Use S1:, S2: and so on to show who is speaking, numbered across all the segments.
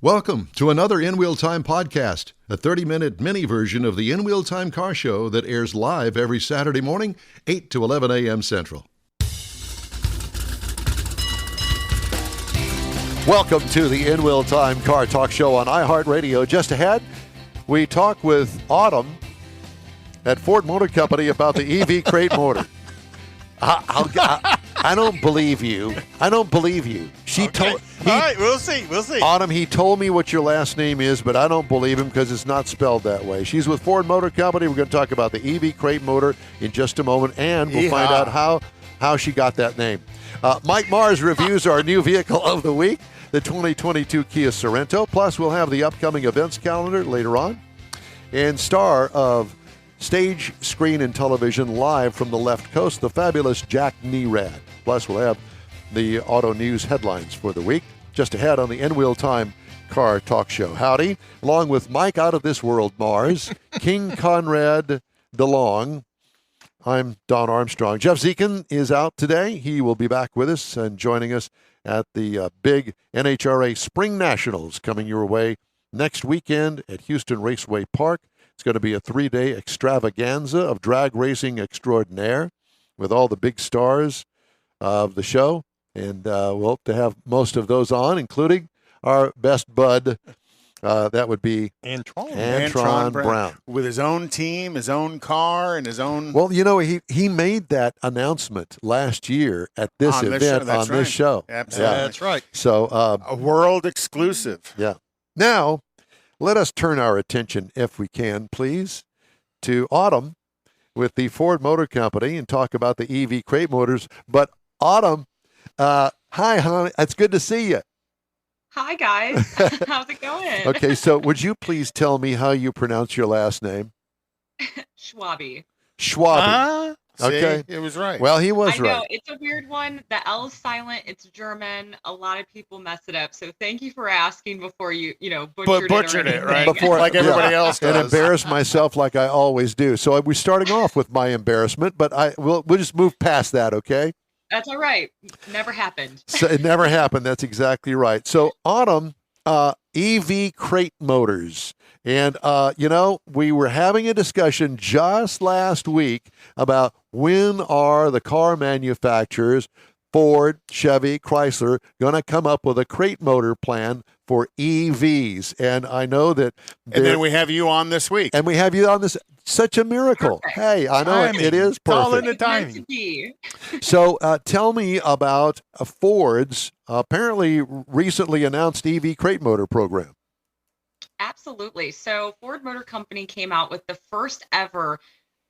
S1: Welcome to another In Wheel Time podcast, a 30-minute mini version of the In Wheel Time car show that airs live every Saturday morning, 8 to 11 a.m. Central.
S2: Welcome to the In Wheel Time Car Talk Show on iHeart Radio. Just ahead, we talk with Autumn at Ford Motor Company about the EV crate motor. I don't believe you. I don't believe you.
S3: All right, we'll see.
S2: Autumn, he told me what your last name is, but I don't believe him because it's not spelled that way. She's with Ford Motor Company. We're going to talk about the EV crate motor in just a moment, and we'll find out how she got that name. Mike Mars reviews our new vehicle of the week, the 2022 Kia Sorento. Plus, we'll have the upcoming events calendar later on. And star of stage, screen, and television live from the left coast, the fabulous Jack Nerad. Plus, we'll have the auto news headlines for the week. Just ahead on the In Wheel Time Car Talk Show. Howdy. Along with Mike Out of This World Mars, King Conrad DeLong. I'm Don Armstrong. Jeff Zekin is out today. He will be back with us and joining us at the big NHRA Spring Nationals coming your way next weekend at Houston Raceway Park. It's going to be a 3-day extravaganza of drag racing extraordinaire with all the big stars of the show. And we'll hope to have most of those on, including our best bud. That would be Antron Brown.
S3: With his own team, his own car, and his own...
S2: Well, you know, he made that announcement last year at this event on this show.
S3: Absolutely.
S2: Yeah.
S3: That's right.
S2: So
S3: a world exclusive.
S2: Yeah. Now, let us turn our attention, if we can, please, to Autumn with the Ford Motor Company and talk about the EV crate motors. But Autumn, hi, honey. It's good to see you.
S4: Hi, guys. How's it going?
S2: Okay, so would you please tell me how you pronounce your last name?
S4: Schwalbe.
S2: Schwalbe. Okay.
S3: See, it was right.
S2: Well, he was right.
S4: I know. It's a weird one. The L is silent. It's German. A lot of people mess it up. So thank you for asking before you butchered
S3: it, right?
S2: Before,
S3: like everybody else does.
S2: And embarrass myself like I always do. So we're starting off with my embarrassment, but we'll just move past that, okay?
S4: That's all right. Never happened.
S2: So it never happened. That's exactly right. So Autumn, EV crate motors. And, we were having a discussion just last week about when are the car manufacturers, Ford, Chevy, Chrysler, going to come up with a crate motor plan for EVs. And I know that...
S3: And then we have you on this week.
S2: And we have you on this. Such a miracle.
S4: Perfect.
S2: Hey, I know it is perfect.
S3: Call in the timing.
S2: So tell me about Ford's apparently recently announced EV crate motor program.
S4: Absolutely. So Ford Motor Company came out with the first ever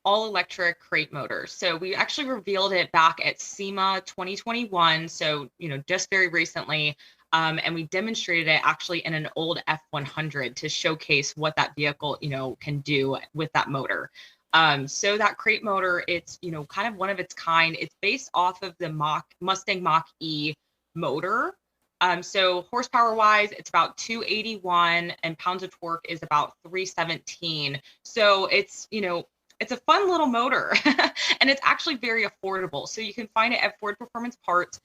S4: all-electric crate motor. So we actually revealed it back at SEMA 2021. So, just very recently. And we demonstrated it actually in an old F100 to showcase what that vehicle, can do with that motor. So that crate motor, it's, kind of one of its kind. It's based off of the Mustang Mach-E motor. So horsepower wise, it's about 281 and pounds of torque is about 317. So it's, it's a fun little motor and it's actually very affordable. So you can find it at Ford Performance Parts.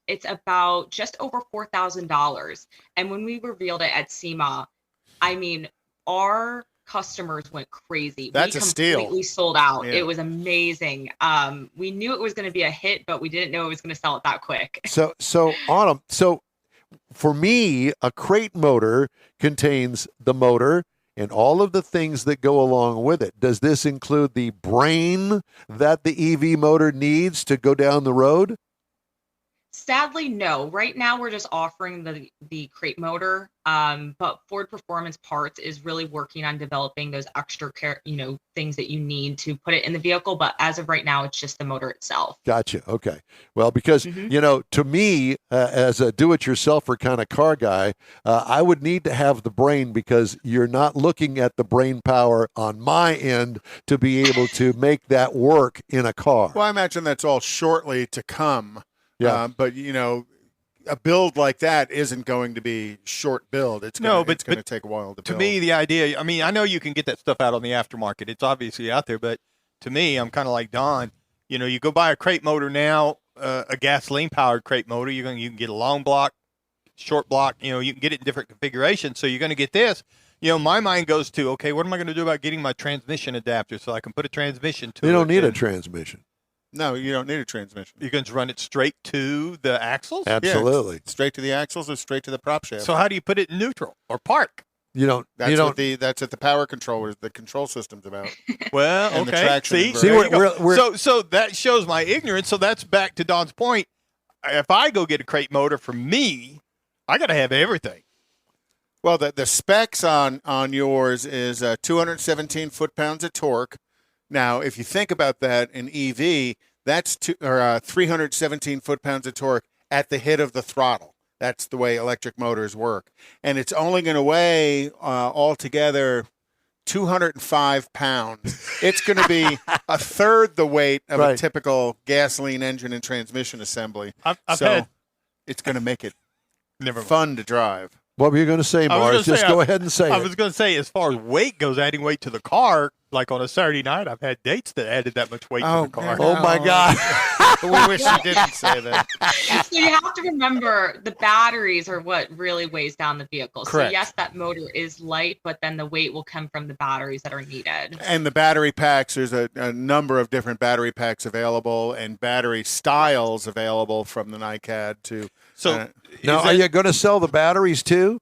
S4: It's about just over $4,000. And when we revealed it at SEMA, I mean, our customers went crazy.
S3: That's a steal.
S4: We completely sold out.
S3: Yeah.
S4: It was amazing. We knew it was going to be a hit, but we didn't know it was going to sell it that quick.
S2: So Autumn, for me, a crate motor contains the motor and all of the things that go along with it. Does this include the brain that the EV motor needs to go down the road?
S4: Sadly, no. Right now, we're just offering the crate motor, but Ford Performance Parts is really working on developing those extra things that you need to put it in the vehicle. But as of right now, it's just the motor itself.
S2: Gotcha. Okay. Well, because, to me, as a do-it-yourselfer kind of car guy, I would need to have the brain because you're not looking at the brain power on my end to be able to make that work in a car.
S3: Well, I imagine that's all shortly to come.
S2: Yeah.
S3: But, a build like that isn't going to be short build. It's going to take a while to build.
S5: To me, the idea, I know you can get that stuff out on the aftermarket. It's obviously out there, but to me, I'm kind of like Don. You go buy a crate motor now, a gasoline-powered crate motor. You can get a long block short block. You can get it in different configurations. So you're going to get this. My mind goes to, okay, what am I going to do about getting my transmission adapter so I can put a transmission to it?
S2: You don't need a transmission.
S3: No, you don't need a transmission.
S5: You can just run it straight to the axles?
S2: Absolutely.
S3: Yeah, straight to the axles or straight to the prop shaft.
S5: So how do you put it in neutral or park?
S3: That's what the power controllers, the control system's about.
S5: Well,
S3: and
S5: okay.
S3: The traction
S5: So that shows my ignorance. So that's back to Don's point. If I go get a crate motor for me, I got to have everything.
S3: Well, the specs on yours is 217 foot-pounds of torque. Now, if you think about that in EV, that's 317 foot-pounds of torque at the hit of the throttle. That's the way electric motors work. And it's only going to weigh altogether 205 pounds. It's going to be a third the weight of a typical gasoline engine and transmission assembly. It's going to make it fun to drive.
S2: What were you going to say, Mars? Just go ahead and say it.
S5: I was going to say, as far as weight goes, adding weight to the car, like on a Saturday night, I've had dates that added that much weight to the car.
S2: Oh, my God.
S3: We wish you didn't say that.
S4: So you have to remember the batteries are what really weighs down the vehicle.
S3: Correct.
S4: So yes, that motor is light, but then the weight will come from the batteries that are needed.
S3: And the battery packs, there's a number of different battery packs available and battery styles available from the NiCad to.
S5: So
S2: now, are you going to sell the batteries too?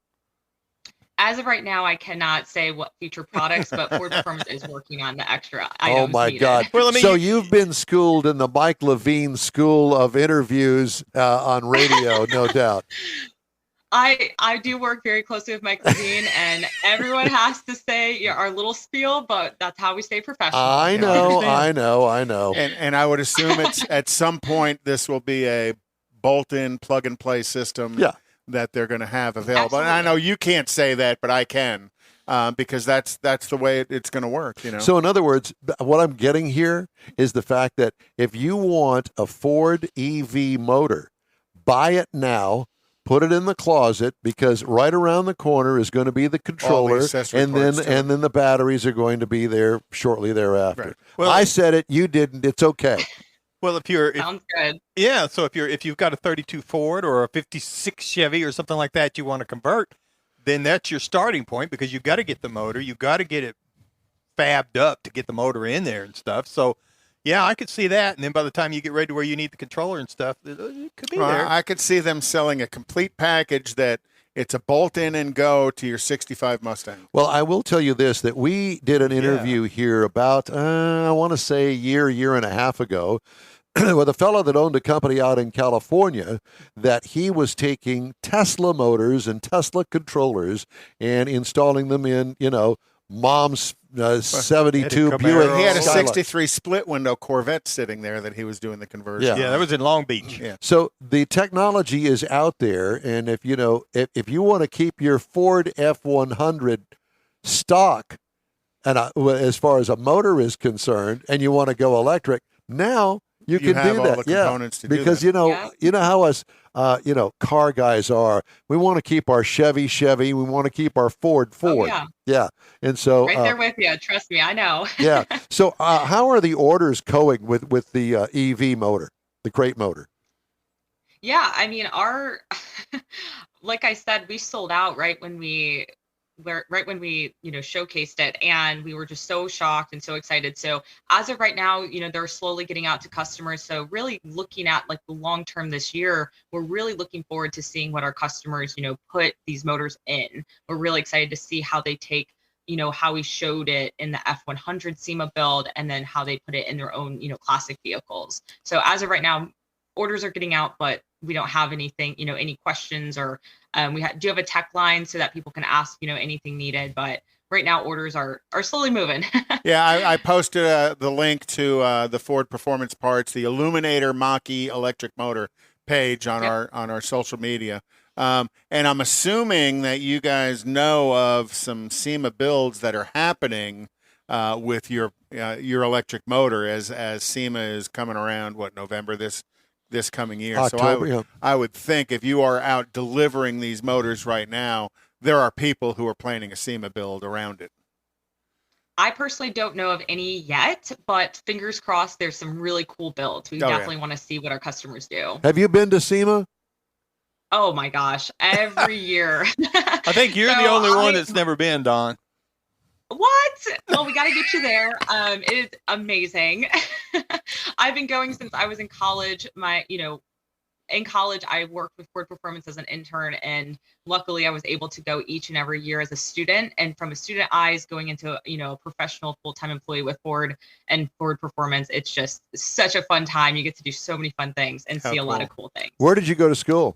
S4: As of right now, I cannot say what future products, but Ford Performance is working on the extra items.
S2: Oh, my
S4: needed.
S2: God.
S5: Well,
S2: so you've been schooled in the Mike Levine School of Interviews on radio, no doubt.
S4: I do work very closely with Mike Levine, and everyone has to say our little spiel, but that's how we stay professional.
S2: I know.
S3: And I would assume it's at some point this will be a bolt-in, plug-and-play system that they're going to have available.
S4: Absolutely.
S3: And I know you can't say that, but I can because that's the way it's going to work.
S2: So in other words, what I'm getting here is the fact that if you want a Ford EV motor, buy it now. Put it in the closet because right around the corner is going to be the controller, and then the batteries are going to be there shortly thereafter.
S3: Right.
S2: Well, I said it, you didn't. It's okay.
S5: Well,
S4: sounds good.
S5: Yeah, so if you've got a 32 Ford or a 56 Chevy or something like that you want to convert, then that's your starting point because you've got to get the motor, you've got to get it fabbed up to get the motor in there and stuff. So. Yeah, I could see that. And then by the time you get ready to where you need the controller and stuff, it could be there.
S3: I could see them selling a complete package that it's a bolt-in and go to your 65 Mustang.
S2: Well, I will tell you this, that we did an interview here about, I want to say a year and a half ago, with a fellow that owned a company out in California that he was taking Tesla motors and Tesla controllers and installing them in, Mom's 72 Buick.
S3: He had a 63 split window Corvette sitting there that he was doing the conversion.
S5: Yeah, that was in Long Beach.
S3: Yeah.
S2: So the technology is out there, and if you want to keep your Ford F-100 stock, and as far as a motor is concerned, and you want to go electric, now you can do that.
S3: The components to
S2: because
S3: do that.
S2: You know how us car guys are. We want to keep our Chevy. We want to keep our Ford.
S4: Oh,
S2: yeah. And so
S4: right there with you. Trust me, I know.
S2: Yeah. So how are the orders going with the EV motor, the crate motor?
S4: Yeah, I mean, like I said, we sold out right when we showcased it, and we were just so shocked and so excited. So as of right now, they're slowly getting out to customers. So really looking at like the long term this year, we're really looking forward to seeing what our customers, put these motors in. We're really excited to see how they take, how we showed it in the F100 SEMA build, and then how they put it in their own, classic vehicles. So as of right now, orders are getting out, but we don't have anything, any questions, or we do have a tech line so that people can ask, anything needed. But right now, orders are slowly moving.
S3: Yeah, I posted the link to the Ford Performance Parts, the Illuminator Mach-E electric motor page on our social media. And I'm assuming that you guys know of some SEMA builds that are happening with your electric motor as SEMA is coming around. November this coming year.
S2: October,
S3: so I would think if you are out delivering these motors right now, there are people who are planning a SEMA build around it.
S4: I personally don't know of any yet, but fingers crossed there's some really cool builds. We definitely want to see what our customers do.
S2: Have you been to SEMA?
S4: Oh my gosh, every year.
S5: I think you're
S4: So
S5: the only one
S4: I
S5: that's never been, Don.
S4: What? Well, we got to get you there. It is amazing. I've been going since I was in college. In college, I worked with Ford Performance as an intern, and luckily, I was able to go each and every year as a student. And from a student eyes, going into a professional full-time employee with Ford and Ford Performance, it's just such a fun time. You get to do so many fun things and
S3: How
S4: see a lot
S3: cool.
S4: of cool things.
S2: Where did you go to school?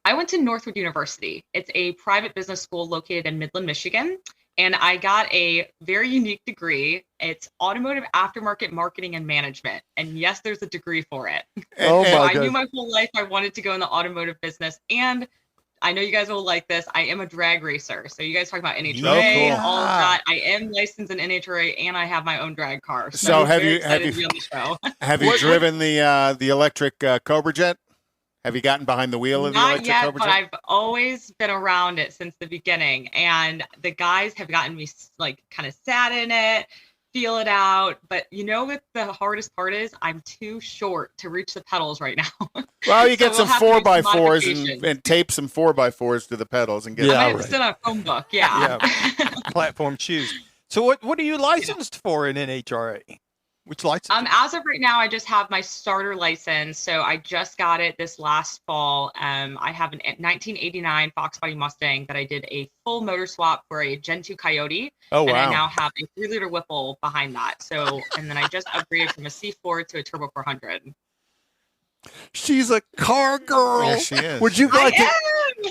S4: I went to Northwood University. It's a private business school located in Midland, Michigan. And I got a very unique degree. It's automotive aftermarket marketing and management. And yes, there's a degree for it.
S2: Oh
S3: And-
S4: So
S2: my
S4: I knew
S2: God.
S4: my whole life I wanted to go in the automotive business. And I know you guys will like this. I am a drag racer. So you guys talk about NHRA,
S3: cool.
S4: all of that. I am licensed in NHRA and I have my own drag car.
S3: So
S4: I'm
S3: have
S4: very
S3: you- have
S4: excited to
S3: you-
S4: be on the show.
S3: Have you
S5: What-
S3: driven the electric Cobra Jet? Have you gotten behind the wheel of the
S4: Not
S3: electric
S4: yet,
S3: Cobra
S4: but
S3: Jet?
S4: I've always been around it since the beginning. And the guys have gotten me like kind of sat in it, feel it out. But what the hardest part is? I'm too short to reach the pedals right now.
S3: Well, you
S4: So
S3: get
S4: we'll
S3: some
S4: have to do some
S3: 4x4s
S4: modifications.
S3: and tape some 4x4s to the pedals and get
S2: Yeah,
S4: I might have
S2: right.
S4: to sit on a phone book. Yeah.
S5: Platform shoes. So what are you licensed for in NHRA? Which license?
S4: As of right now, I just have my starter license. So I just got it this last fall. I have a 1989 Fox Body Mustang that I did a full motor swap for a Gen 2 Coyote.
S3: Oh,
S4: And I
S3: wow.
S4: now have a 3-liter Whipple behind that. So, and then I just upgraded from a C4 to a Turbo 400.
S2: She's a car girl.
S3: Yes, she is.
S2: Would you like to?
S4: I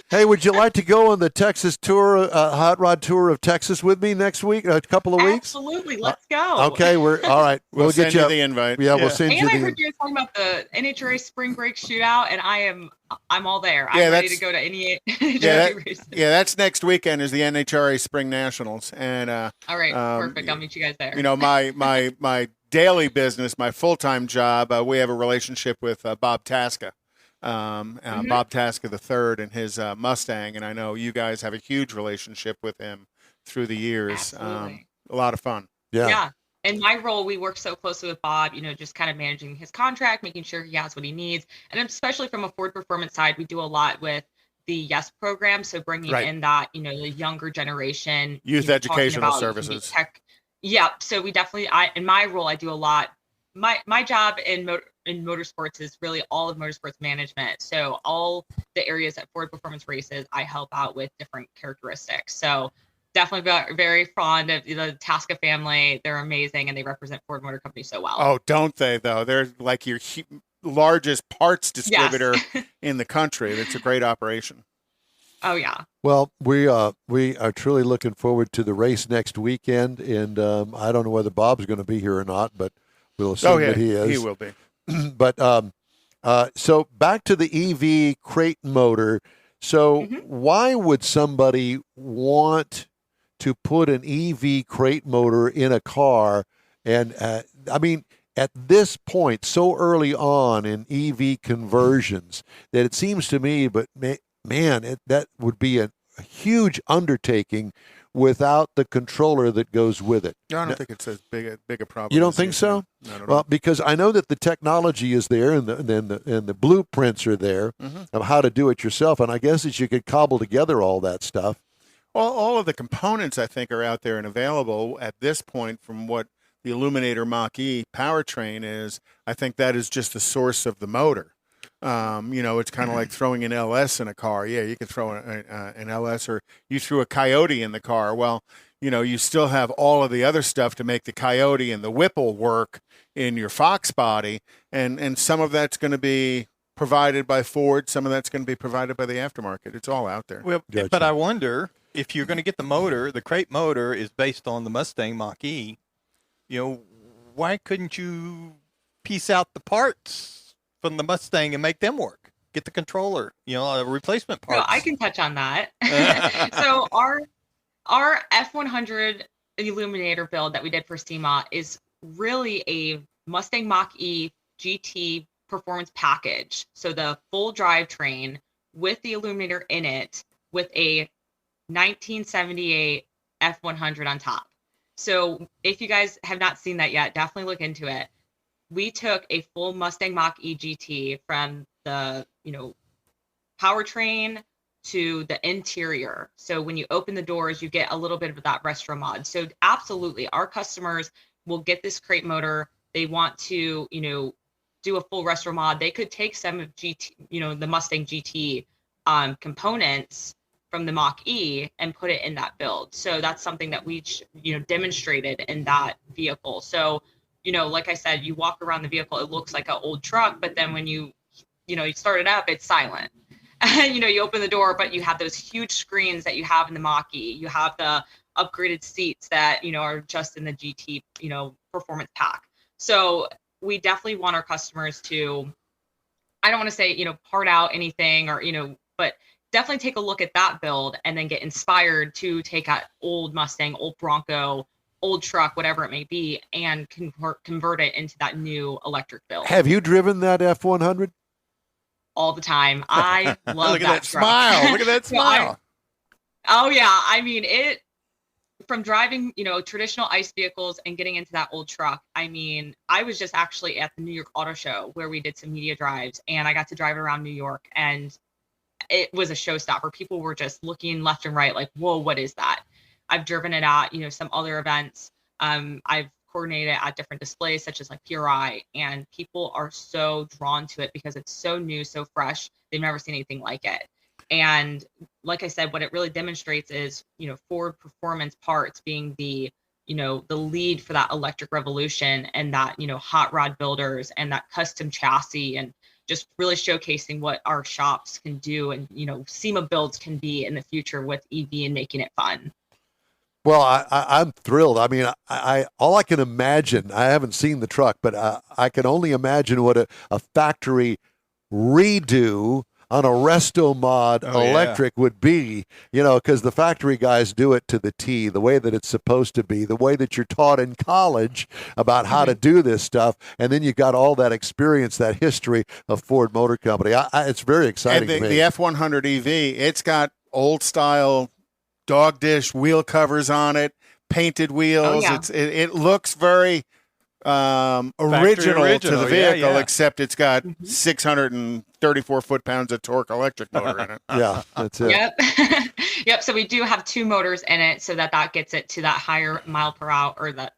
S2: Hey, would you like to go on the Texas tour, hot rod tour of Texas with me next week? A couple of
S4: am.
S2: weeks.
S4: Absolutely. Let's go.
S2: Okay, we're all right.
S3: We'll
S2: get
S3: send you the invite.
S2: Yeah,
S5: Yeah.
S2: we'll send
S4: And
S2: you
S4: I
S2: the.
S4: heard you guys talking about the NHRA spring break shootout, and I'm all there.
S3: Yeah,
S4: I'm ready to
S3: that's-
S4: go to any
S3: Yeah,
S4: NHRA races.
S3: Yeah, that's next weekend is the NHRA Spring Nationals, and
S4: All right,
S3: um,
S4: perfect. I'll meet you guys there.
S3: my daily business, my full time job, we have a relationship with Bob Tasca, Bob Tasca the third, and his Mustang, and I know you guys have a huge relationship with him through the years.
S4: Absolutely.
S3: A lot of fun.
S2: Yeah.
S4: In my role, we work so closely with Bob, just kind of managing his contract, making sure he has what he needs. And especially from a Ford Performance side, we do a lot with the YES program. So bringing
S3: Right.
S4: in that, the younger generation.
S3: Youth
S4: talking
S3: educational
S4: about
S3: services.
S4: Tech. Yep. So we definitely, in my role, I do a lot. My job in motorsports is really all of motorsports management. So all the areas at Ford Performance races, I help out with different characteristics. So definitely very fond of the Tasca family. They're amazing, and they represent Ford Motor Company so well.
S3: Oh, don't they though? They're like your largest parts distributor
S4: Yes.
S3: in the country. It's a great operation.
S4: Oh yeah.
S2: Well, we are truly looking forward to the race next weekend, and I don't know whether Bob's going to be here or not, but we'll assume that he is.
S3: He will be.
S2: But so back to the EV crate motor. So why would somebody want to put an EV crate motor in a car? And I mean, at this point, so early on in EV conversions, that it seems to me, but man, that would be a huge undertaking without the controller that goes with it.
S3: No, I don't think it's as big a problem.
S2: You don't
S3: as
S2: think so?
S3: Not at all.
S2: Well, because I know that the technology is there, and the blueprints are there of how to do it yourself, and I guess that you could cobble together all that stuff.
S3: Well, all of the components I think are out there and available at this point from what the Illuminator Mach-E powertrain is. I think that is just the source of the motor. It's kind of like throwing an LS in a car. Yeah, you could throw an LS, or you threw a Coyote in the car. Well, you still have all of the other stuff to make the Coyote and the Whipple work in your Fox body, and some of that's going to be provided by Ford, some of that's going to be provided by the aftermarket. It's all out there.
S5: Well,
S2: Gotcha.
S5: but I wonder if you're going to get the motor. The crate motor is based on the Mustang Mach-E. Why couldn't you piece out the parts from the Mustang and make them work? Get the controller, a replacement
S4: Well,
S5: parts.
S4: I can touch on that. So our F100 Illuminator build that we did for SEMA is really a Mustang Mach-E GT performance package. So the full drivetrain with the Illuminator in it, with a 1978 F100 on top. So if you guys have not seen that yet, definitely look into it. We took a full Mustang Mach-E GT from the, powertrain to the interior. So when you open the doors, you get a little bit of that retro mod. So absolutely, our customers will get this crate motor. They want to, do a full retro mod. They could take some of the Mustang GT components from the Mach-E and put it in that build. So that's something that we, demonstrated in that vehicle. So, like I said, you walk around the vehicle, it looks like an old truck, but then when you start it up, it's silent. You open the door, but you have those huge screens that you have in the Mach-E. You have the upgraded seats that, are just in the GT, performance pack. So we definitely want our customers to, I don't want to say, part out anything or, but definitely take a look at that build and then get inspired to take out old Mustang, old Bronco, old truck, whatever it may be, and convert it into that new electric build.
S2: Have you driven that F-100?
S4: All the time. I love
S3: Look at that
S4: truck.
S3: smile. Look at that smile.
S4: Oh yeah. I mean, from driving, traditional ICE vehicles and getting into that old truck. I mean, I was just actually at the New York Auto Show where we did some media drives, and I got to drive around New York, and it was a showstopper. People were just looking left and right like, whoa, what is that? I've driven it at, some other events. I've coordinated at different displays such as like PRI, and people are so drawn to it because it's so new, so fresh. They've never seen anything like it. And like I said, what it really demonstrates is, Ford Performance Parts being the lead for that electric revolution, and that, hot rod builders and that custom chassis, and just really showcasing what our shops can do and, SEMA builds can be in the future with EV and making it fun.
S2: Well, I'm thrilled. I mean, all I can imagine, I haven't seen the truck, but I can only imagine what a factory redo on a resto mod electric would be, because the factory guys do it to the T, the way that it's supposed to be, the way that you're taught in college about how to do this stuff. And then you got all that experience, that history of Ford Motor Company. It's very exciting
S3: And
S2: to me.
S3: the F-100 EV, it's got old style dog dish wheel covers on it, painted wheels.
S4: Oh, yeah.
S3: It looks very original to the vehicle, except it's got 634 foot-pounds of torque electric motor in it.
S2: Yeah, that's it.
S4: Yep. Yep. So we do have 2 motors in it, so that gets it to that higher mile per hour, or the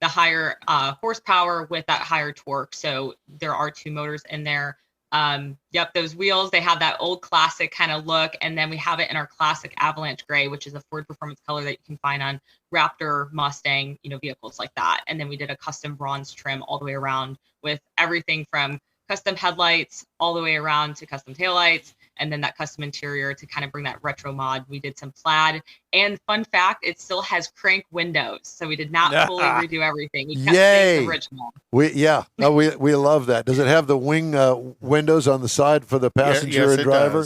S4: higher horsepower with that higher torque. So there are 2 motors in there. Yep, those wheels, they have that old classic kind of look, and then we have it in our classic Avalanche gray, which is a Ford Performance color that you can find on Raptor, Mustang, vehicles like that. And then we did a custom bronze trim all the way around with everything from custom headlights all the way around to custom taillights, and then that custom interior to kind of bring that retro mod. We did some plaid, and fun fact, it still has crank windows, so we did not fully redo everything. We kept things original.
S2: We love that. Does it have the wing windows on the side for the passenger and driver?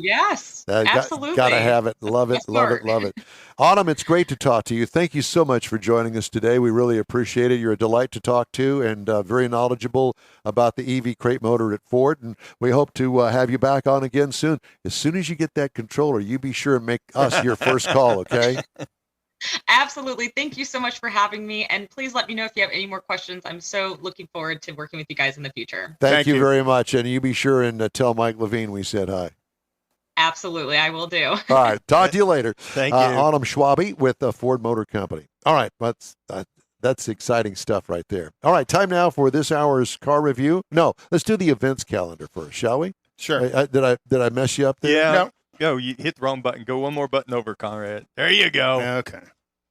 S4: Yes, absolutely.
S2: Gotta have it. Love it. Love it. Love it. Autumn, it's great to talk to you. Thank you so much for joining us today. We really appreciate it. You're a delight to talk to, and very knowledgeable about the EV crate motor at Ford. And we hope to have you back on again soon. As soon as you get that controller, you be sure and make us your first call, okay?
S4: Absolutely. Thank you so much for having me. And please let me know if you have any more questions. I'm so looking forward to working with you guys in the future.
S2: Thank you very much. And you be sure and tell Mike Levine we said hi.
S4: Absolutely. I will do.
S2: All right. Talk to you later.
S5: Thank you.
S2: Autumn Schwalbe with the Ford Motor Company. All right. That's exciting stuff right there. All right. Time now for this hour's car review. No, let's do the events calendar first, shall we?
S3: Sure.
S2: Did I mess you up there?
S5: Yeah.
S3: No.
S5: Go. You hit the wrong button. Go one more button over, Conrad. There you go.
S3: Okay.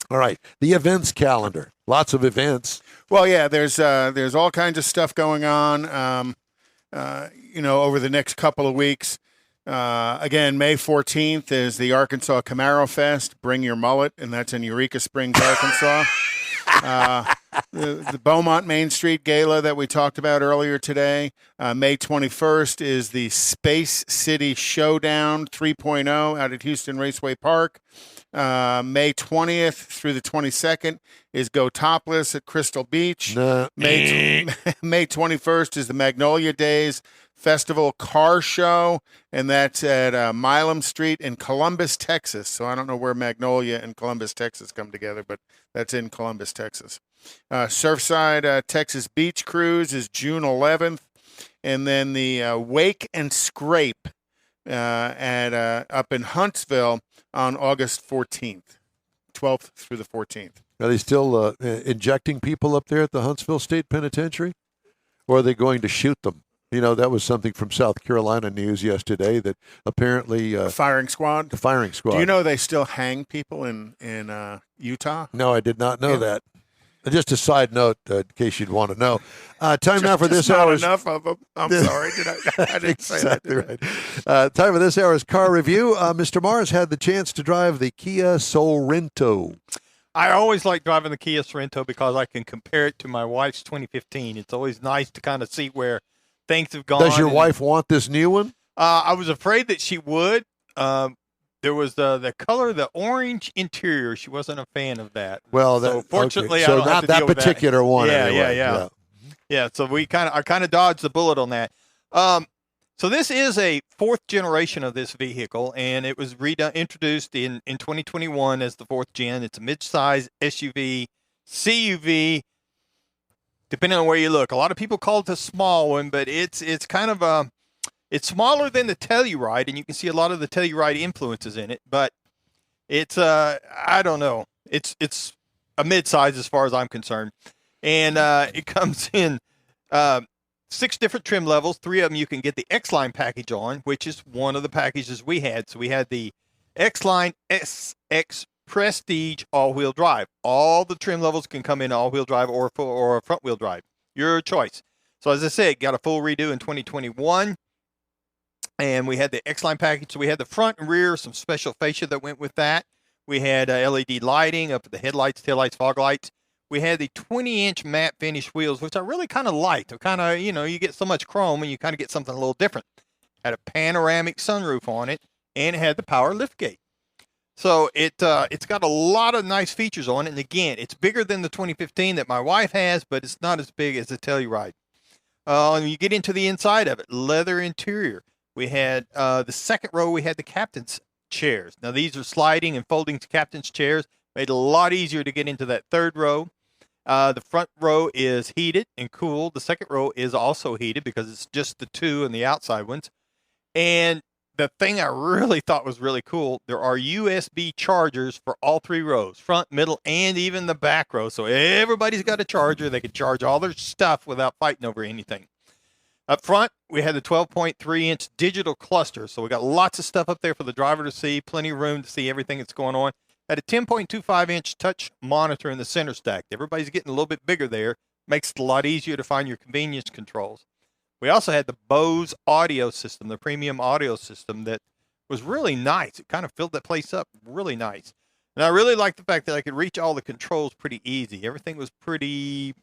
S2: All right. The events calendar. Lots of events.
S3: Well, yeah, there's all kinds of stuff going on, over the next couple of weeks. Again, May 14th is the Arkansas Camaro Fest. Bring your mullet, and that's in Eureka Springs, Arkansas. The Beaumont Main Street Gala that we talked about earlier today. May 21st is the Space City Showdown 3.0 out at Houston Raceway Park. May 20th through the 22nd is Go Topless at Crystal Beach. May 21st is the Magnolia Days Festival Car Show, and that's at Milam Street in Columbus, Texas. So I don't know where Magnolia and Columbus, Texas come together, but that's in Columbus, Texas. Surfside Texas Beach Cruise is June 11th, and then the Wake and Scrape at up in Huntsville on August 14th, 12th through the 14th.
S2: Are they still injecting people up there at the Huntsville State Penitentiary? Or are they going to shoot them? You know, that was something from South Carolina news yesterday that apparently
S3: The firing squad.
S2: the firing squad.
S3: Do you know they still hang people in Utah?
S2: No, I did not know that. Just a side note, in case you'd want to know. Time now for this hour's.
S3: Enough of them. I'm sorry. I didn't say that.
S2: Exactly right. Time for this hour's car review. Mr. Mars had the chance to drive the Kia Sorento.
S5: I always like driving the Kia Sorento because I can compare it to my wife's 2015. It's always nice to kind of see where things have gone.
S2: Does your wife want this new one?
S5: I was afraid that she would. There was the color, the orange interior. She wasn't a fan of that.
S2: Well,
S5: so fortunately,
S2: okay. So
S5: I don't have
S2: not
S5: to
S2: that
S5: deal with
S2: particular one.
S5: Yeah,
S2: anyway.
S5: yeah. So I kind of dodged the bullet on that. So this is a fourth generation of this vehicle, and it was introduced in 2021 as the fourth gen. It's a mid-size SUV, CUV, depending on where you look. A lot of people call it a small one, but it's kind of it's smaller than the Telluride, and you can see a lot of the Telluride influences in it. But it's I don't know. It's a mid-size as far as I'm concerned, and it comes in 6 different trim levels. 3 of them you can get the X-Line package on, which is one of the packages we had. So we had the X-Line SX Prestige all-wheel drive. All the trim levels can come in all-wheel drive or front-wheel drive. Your choice. So as I said, got a full redo in 2021. And we had the X-Line package. So we had the front and rear, some special fascia that went with that. We had LED lighting up at the headlights, taillights, fog lights. We had the 20-inch matte finish wheels, which I really kind of liked. You get so much chrome and you kind of get something a little different. Had a panoramic sunroof on it, and it had the power liftgate. So it's got a lot of nice features on it. And again, it's bigger than the 2015 that my wife has, but it's not as big as the Telluride. And you get into the inside of it, leather interior. We had the second row, we had the captain's chairs. Now, these are sliding and folding captain's chairs. Made it a lot easier to get into that third row. The front row is heated and cooled. The second row is also heated because it's just the 2 and the outside ones. And the thing I really thought was really cool, there are USB chargers for all 3 rows, front, middle, and even the back row. So everybody's got a charger. They can charge all their stuff without fighting over anything. Up front, we had the 12.3-inch digital cluster. So we got lots of stuff up there for the driver to see, plenty of room to see everything that's going on. Had a 10.25-inch touch monitor in the center stack. Everybody's getting a little bit bigger there. Makes it a lot easier to find your convenience controls. We also had the Bose audio system, the premium audio system that was really nice. It kind of filled that place up really nice. And I really liked the fact that I could reach all the controls pretty easy. Everything was pretty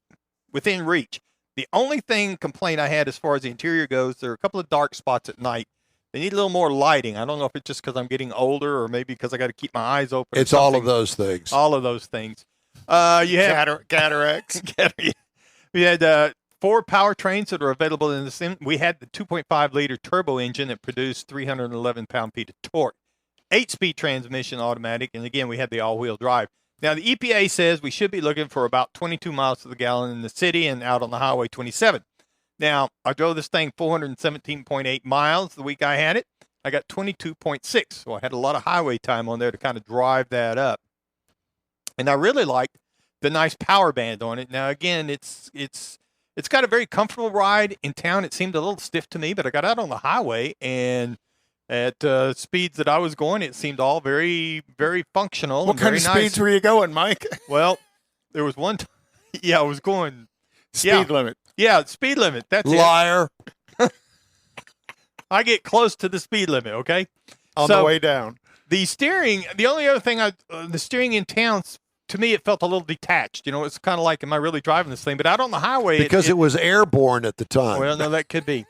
S5: within reach. The only complaint I had as far as the interior goes, there are a couple of dark spots at night. They need a little more lighting. I don't know if it's just because I'm getting older or maybe because I got to keep my eyes open.
S2: It's all of those things.
S5: All of those things. You had
S3: cataracts.
S5: We had 4 powertrains that are available in the sim. We had the 2.5-liter turbo engine that produced 311 pound-feet of torque. 8-speed transmission automatic, and again, we had the all-wheel drive. Now, the EPA says we should be looking for about 22 miles to the gallon in the city and out on the highway 27. Now, I drove this thing 417.8 miles the week I had it. I got 22.6, so I had a lot of highway time on there to kind of drive that up. And I really liked the nice power band on it. Now, again, it's got a very comfortable ride. In town, it seemed a little stiff to me, but I got out on the highway, and at speeds that I was going, it seemed all very, very functional.
S3: What kind of speeds were you going, Mike?
S5: Well, there was one time, I was going
S3: speed limit.
S5: Yeah, speed limit. That's
S2: Liar.
S5: it. I get close to the speed limit, okay?
S3: On the way down.
S5: The steering, the only other thing, the steering in town, to me, it felt a little detached. It's kind of like, am I really driving this thing? But out on the highway.
S2: Because it was airborne at the time.
S5: Well, no, that could be.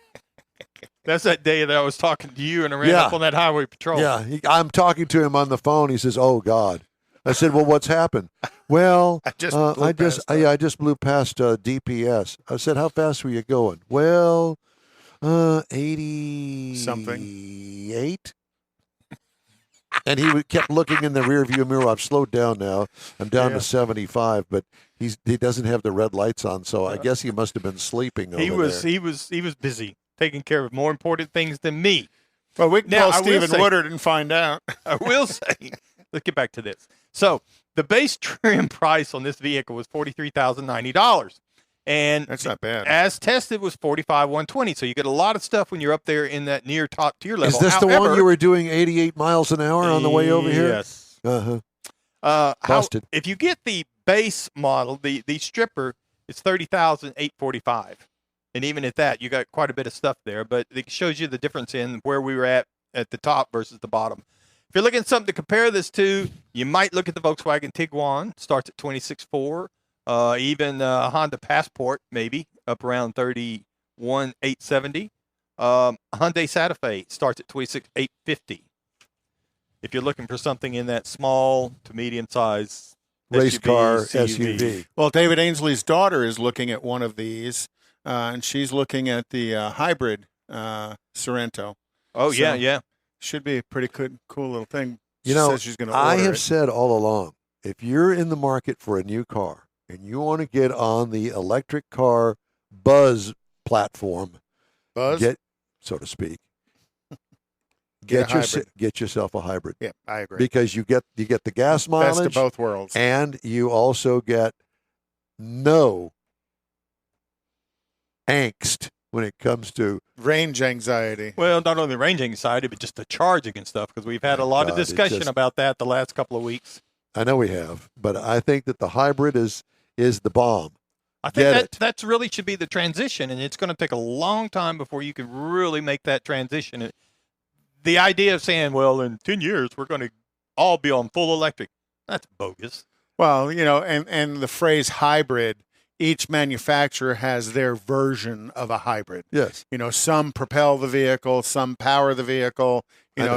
S5: That's that day that I was talking to you and I ran up on that highway patrol.
S2: Yeah, I'm talking to him on the phone. He says, "Oh God." I said, "Well, what's happened?" Well, I just blew past DPS. I said, "How fast were you going?" Well, 80
S3: something,
S2: 8. And he kept looking in the rearview mirror. I've slowed down now. I'm down to 75, but he doesn't have the red lights on, so I guess he must have been sleeping.
S5: He was busy taking care of more important things than me.
S3: Well, we can
S5: Now,
S3: call
S5: I will
S3: Stephen
S5: say-
S3: Woodard and find out.
S5: I will say, let's get back to this. So the base trim price on this vehicle was $43,090. And
S3: That's not bad.
S5: as tested was $45,120. So you get a lot of stuff when you're up there in that near top tier level.
S2: Is this the one
S5: However-
S2: you were doing 88 miles an hour on the way over here?
S5: Yes.
S2: Uh-huh. Busted.
S5: If you get the base model, the stripper, it's $30,845. And even at that, you got quite a bit of stuff there. But it shows you the difference in where we were at the top versus the bottom. If you're looking at something to compare this to, you might look at the Volkswagen Tiguan. Starts at $26,400. Even Honda Passport, maybe, up around $31,870. Hyundai Santa Fe starts at $26,850. If you're looking for something in that small to medium size
S2: Race car,
S5: SUV.
S2: SUV.
S3: Well, David Ainsley's daughter is looking at one of these, and she's looking at the hybrid Sorento.
S5: Oh,
S3: So-
S5: yeah.
S3: Should be a pretty cool little thing.
S2: You
S3: She
S2: know,
S3: says she's going to
S2: I
S3: order
S2: have
S3: it.
S2: said all along, if you're in the market for a new car and you want to get on the electric car buzz platform,
S3: Buzz?
S2: so to speak,
S3: Get a hybrid.
S2: get yourself a hybrid
S3: Yeah, I agree.
S2: because you get the gas
S3: Best
S2: mileage
S3: of both worlds.
S2: and you also get no angst when it comes to
S3: Range anxiety.
S5: Well, not only the range anxiety, but just the charging and stuff, because we've had a lot of
S2: God, it
S5: discussion
S2: just-
S5: about that the last couple of weeks.
S2: I know we have, but I think that the hybrid is the bomb.
S5: I think
S2: Get
S5: that's really should be the transition, and it's going to take a long time before you can really make that transition. The idea of saying, well, in 10 years, we're going to all be on full electric, that's bogus.
S3: Well, and the phrase hybrid, each manufacturer has their version of a hybrid.
S2: Yes.
S3: Some propel the vehicle, some power the vehicle.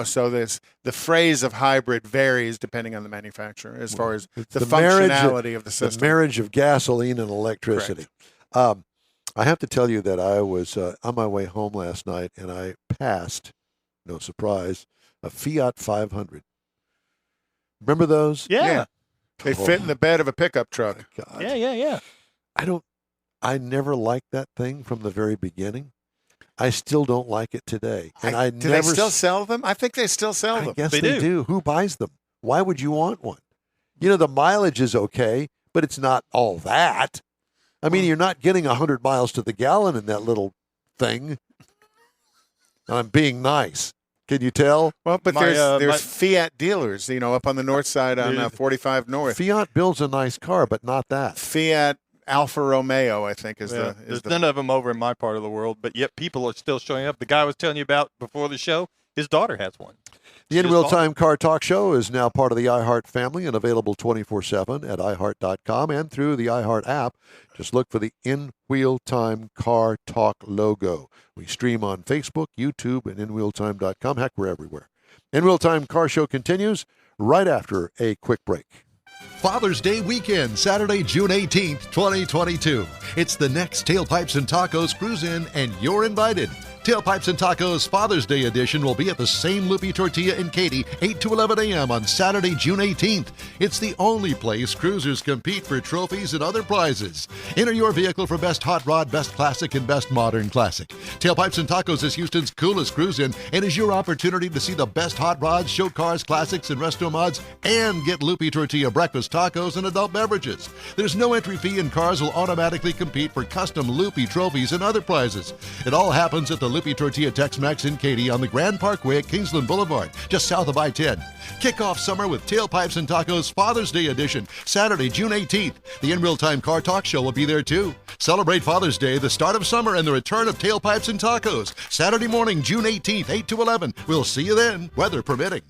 S3: So the phrase of hybrid varies depending on the manufacturer as far as the functionality of the system.
S2: The marriage of gasoline and electricity. I have to tell you that I was on my way home last night and I passed, no surprise, a Fiat 500. Remember those?
S5: Yeah.
S3: They fit in the bed of a pickup truck.
S2: God.
S5: Yeah.
S2: I never liked that thing from the very beginning. I still don't like it today. And
S3: Do they still sell them? I think they still sell
S2: I
S3: them.
S2: guess
S5: They
S2: they
S5: do.
S2: do. Who buys them? Why would you want one? The mileage is okay, but it's not all that. I mean, you're not getting 100 miles to the gallon in that little thing. I'm being nice. Can you tell?
S3: Well, but
S5: My,
S3: there's Fiat dealers, up on the north side on 45 North.
S2: Fiat builds a nice car, but not that.
S3: Fiat Alfa Romeo, I think, is
S5: Yeah,
S3: the
S5: there's none of them over in my part of the world, but yet people are still showing up. The guy I was telling you about before the show, his daughter has one.
S2: The
S5: She
S2: In
S5: just
S2: Real
S5: bought
S2: Time Car Talk Show is now part of the iHeart family and available 24/7 at iHeart.com and through the iHeart app. Just look for the In Wheel Time Car Talk logo. We stream on Facebook, YouTube, and InWheelTime.com. Heck, we're everywhere. In Real Time Car Show continues right after a quick break.
S1: Father's Day weekend, Saturday, June 18th, 2022. It's the next Tailpipes and Tacos Cruise In, and you're invited. Tailpipes and Tacos Father's Day edition will be at the same Loopy Tortilla in Katy, 8 to 11 a.m. on Saturday, June 18th. It's the only place cruisers compete for trophies and other prizes. Enter your vehicle for Best Hot Rod, Best Classic, and Best Modern Classic. Tailpipes and Tacos is Houston's coolest cruise-in and is your opportunity to see the best hot rods, show cars, classics, and resto mods, and get Loopy Tortilla breakfast tacos and adult beverages. There's no entry fee, and cars will automatically compete for custom Loopy trophies and other prizes. It all happens at the Loopy Tortilla Tex-Mex in Katy on the Grand Parkway at Kingsland Boulevard, just south of I-10. Kick off summer with Tailpipes and Tacos Father's Day edition, Saturday, June 18th. The In Real Time Car Talk Show will be there too. Celebrate Father's Day, the start of summer, and the return of Tailpipes and Tacos. Saturday morning, June 18th, 8 to 11. We'll see you then, weather permitting.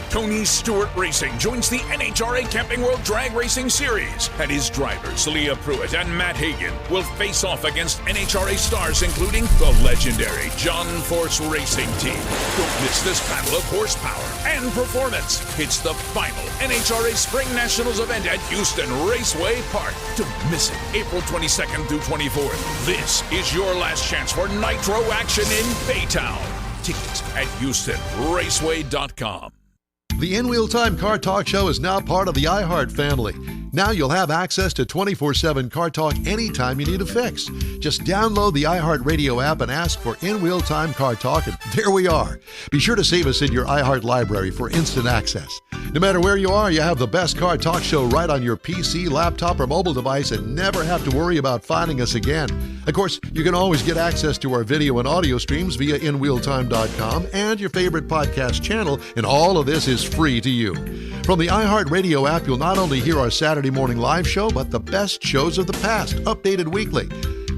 S6: Tony Stewart Racing joins the NHRA Camping World Drag Racing Series, and his drivers, Leah Pruitt and Matt Hagan, will face off against NHRA stars including the legendary John Force Racing Team. Don't miss this battle of horsepower and performance. It's the final NHRA Spring Nationals event at Houston Raceway Park. Don't miss it, April 22nd through 24th. This is your last chance for nitro action in Baytown. Tickets at HoustonRaceway.com.
S1: The In Wheel Time Car Talk Show is now part of the iHeart family. Now you'll have access to 24/7 Car Talk anytime you need a fix. Just download the iHeart Radio app and ask for In Wheel Time Car Talk, and there we are. Be sure to save us in your iHeart library for instant access. No matter where you are, you have the best Car Talk Show right on your PC, laptop, or mobile device and never have to worry about finding us again. Of course, you can always get access to our video and audio streams via InWheelTime.com and your favorite podcast channel, and all of this is free to you. From the iHeart Radio app, you'll not only hear our Saturday morning live show, but the best shows of the past, updated weekly.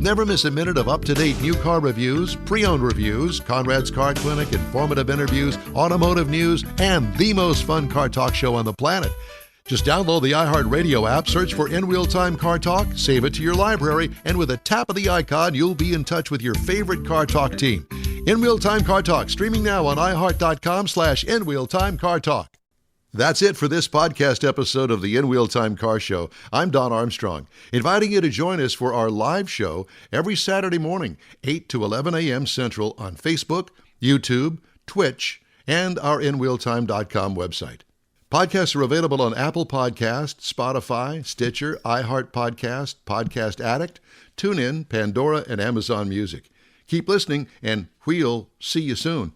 S1: Never miss a minute of up-to-date new car reviews, pre-owned reviews, Conrad's Car Clinic, informative interviews, automotive news, and the most fun car talk show on the planet. Just download the iHeart Radio app, search for In Wheel Time Car Talk, save it to your library, and with a tap of the icon, you'll be in touch with your favorite Car Talk team. In Wheel Time Car Talk, streaming now on iHeart.com/In Wheel Time Car Talk. That's it for this podcast episode of the In Wheel Time Car Show. I'm Don Armstrong, inviting you to join us for our live show every Saturday morning, 8 to 11 a.m. Central on Facebook, YouTube, Twitch, and our InWheelTime.com website. Podcasts are available on Apple Podcasts, Spotify, Stitcher, iHeart Podcast, Podcast Addict, TuneIn, Pandora, and Amazon Music. Keep listening, and we'll see you soon.